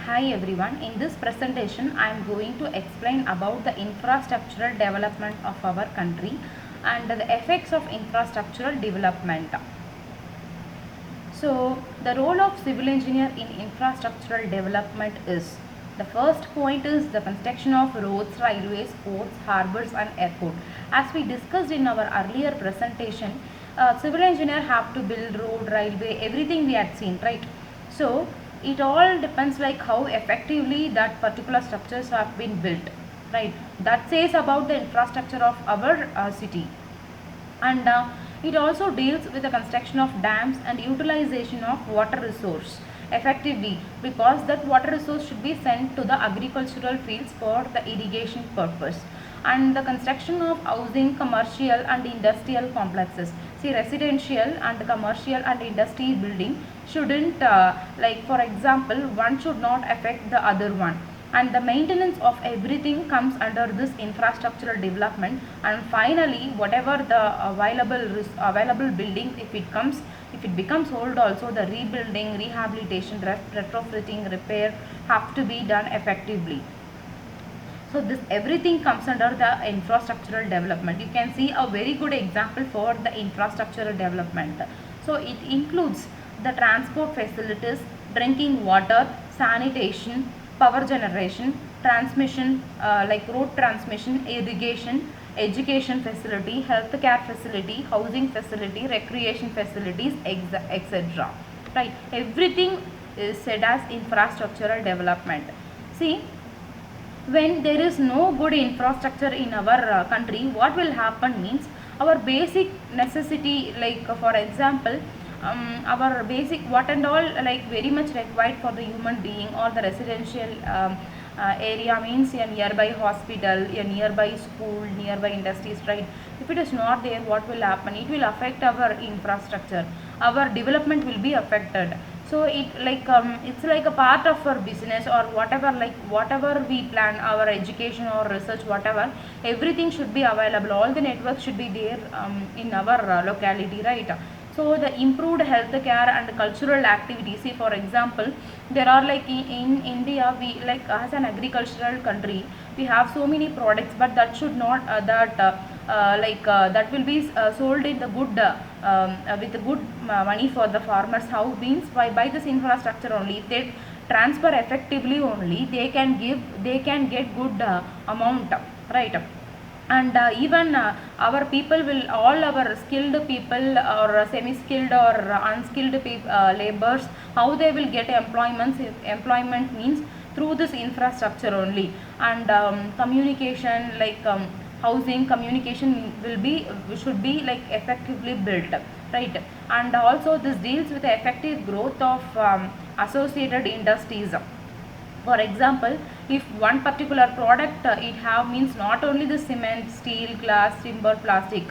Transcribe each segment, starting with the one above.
Hi everyone, in this presentation I am going to explain about the infrastructural development of our country and the effects of infrastructural development. So, the role of civil engineer in infrastructural development is, the first point is the construction of roads, railways, ports, harbors and airport. As we discussed in our earlier presentation, civil engineer have to build road, railway, everything we had seen, right? So, it all depends like how effectively that particular structures have been built, right? That says about the infrastructure of our city. And it also deals with the construction of dams and utilization of water resource effectively, because that water resource should be sent to the agricultural fields for the irrigation purpose. And the construction of housing, commercial and industrial complexes. See, residential and commercial and industrial building shouldn't like, for example, one should not affect the other one, and the maintenance of everything comes under this infrastructural development. And finally, whatever the available building, if it becomes old, also the rebuilding, rehabilitation, retrofitting, repair have to be done effectively. So this everything comes under the infrastructural development. You can see a very good example for the infrastructural development. So it includes the transport facilities, drinking water, sanitation, power generation, transmission, like road transmission, irrigation, education facility, healthcare facility, housing facility, recreation facilities, etc. Right? Everything is said as infrastructural development. See, when there is no good infrastructure in our country, what will happen means, our basic necessity, like for example, our basic what and all, like very much required for the human being or the residential area, means a nearby hospital, a nearby school, nearby industries, right? If it is not there, what will happen? It will affect our infrastructure, our development will be affected. So it like it's like a part of our business or whatever, like whatever we plan, our education or research, whatever, everything should be available, all the networks should be there in our locality, right? So the improved healthcare and cultural activities. See, for example, there are like in India, we like as an agricultural country, we have so many products, but that should not that will be sold in the good with good money for the farmers. How means, by this infrastructure only, if they transfer effectively only, they can get good amount, right? And even our people will, all our skilled people or semi skilled or unskilled laborers, how they will get employment means through this infrastructure only. And communication, like housing, communication should be like effectively built, right? And also this deals with the effective growth of associated industries. For example, if one particular product it have means, not only the cement, steel, glass, timber, plastic,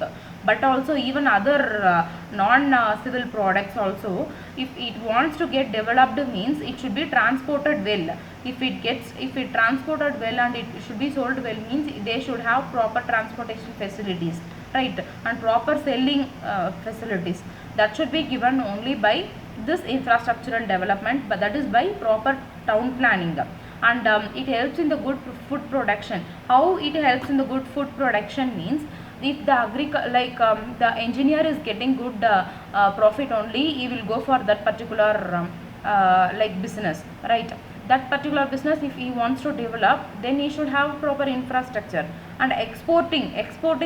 but also even other non civil products also, if it wants to get developed means, it should be transported well. If it transported well and it should be sold well means, they should have proper transportation facilities, right? And proper selling facilities, that should be given only by this infrastructural development, but that is by proper town planning. And it helps in the good food production. How it helps in the good food production means, if the the engineer is getting good profit only, he will go for that particular like business, right? That particular business, if he wants to develop, then he should have proper infrastructure. And exporting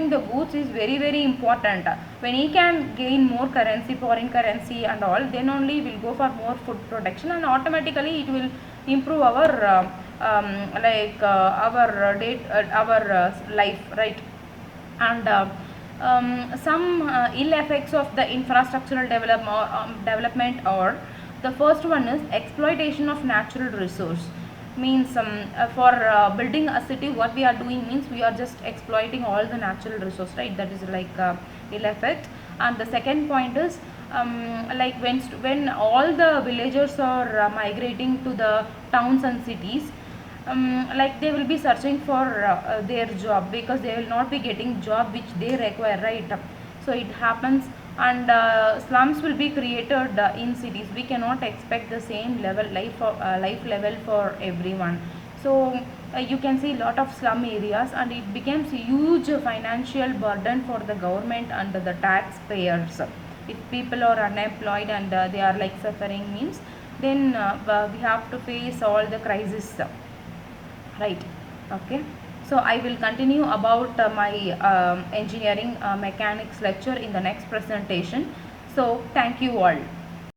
the goods is very important. When he can gain more currency, foreign currency and all, then only will go for more food production, and automatically it will improve our our date our life, right? And some ill effects of the infrastructural development, or the first one is exploitation of natural resource. Means for building a city, what we are doing means, we are just exploiting all the natural resource, right? That is like ill effect. And the second point is, like when all the villagers are migrating to the towns and cities, like they will be searching for their job, because they will not be getting job which they require, right? So it happens and slums will be created in cities. We cannot expect the same level life level for everyone. So you can see lot of slum areas, and it becomes a huge financial burden for the government and the taxpayers. If people are unemployed and they are like suffering means, then we have to face all the crisis, right? Okay, so I will continue about my engineering mechanics lecture in the next presentation. So thank you all.